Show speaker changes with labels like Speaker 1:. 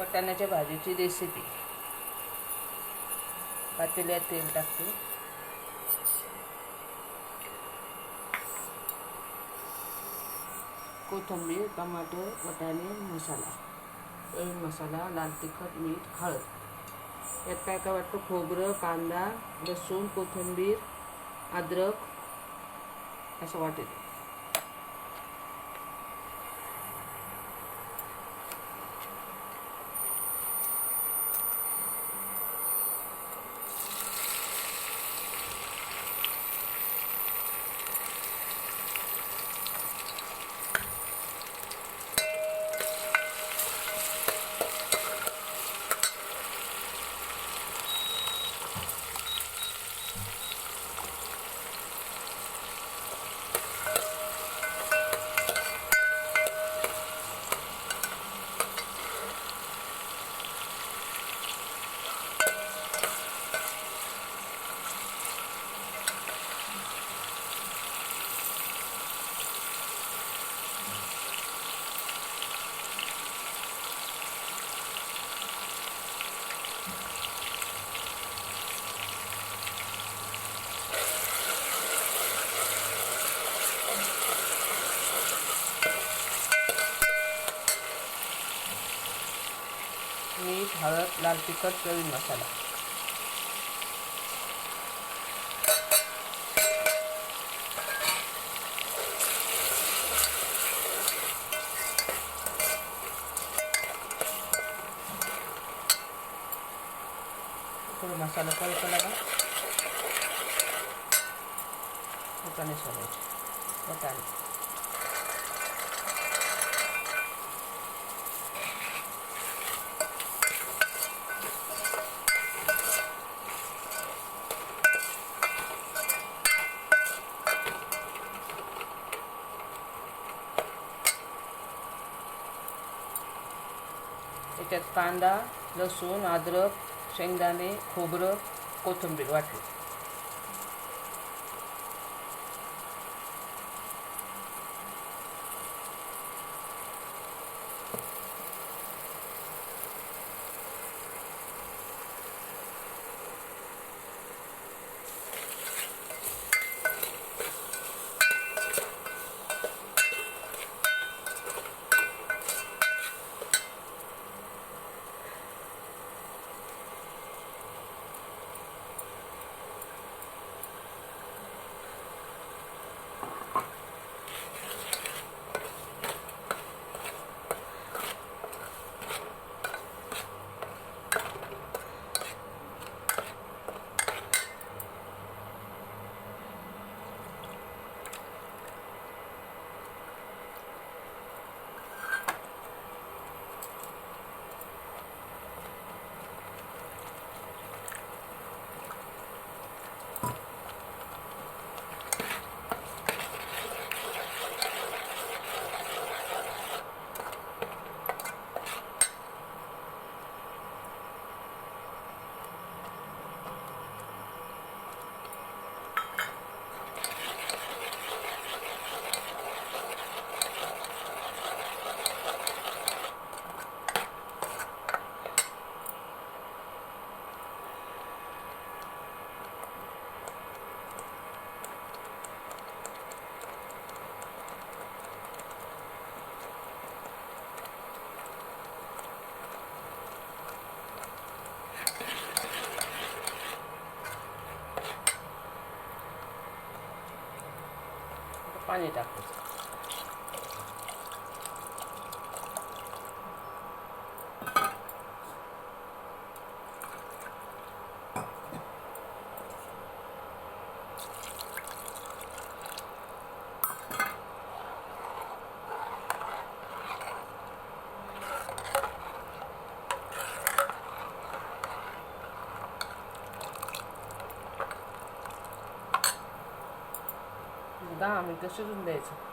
Speaker 1: वाटाण्याच्या भाजीची रेसिपी. पातेल्यात तेल टाकते. कोथिंबीर, टमाटर, वाटाणे, मसाला, मसाला, लाल तिखट, मीठ, हळद. यात काय काय वाटतं? खोबरं, कांदा, लसूण, कोथिंबीर, अद्रक असं वाटेल. मीठ, हळद, लाल तिखट, चवी मसाला. थोडं मसाला परतला का वाटाणे सोडायचे. वाटाणे त्याच्यात कांदा, लसूण, अद्रक, शेंगदाणे, खोबरं, कोथिंबीर वाटली. पाणी टाकायचं. दहा मिनिटं शिजून द्यायचं.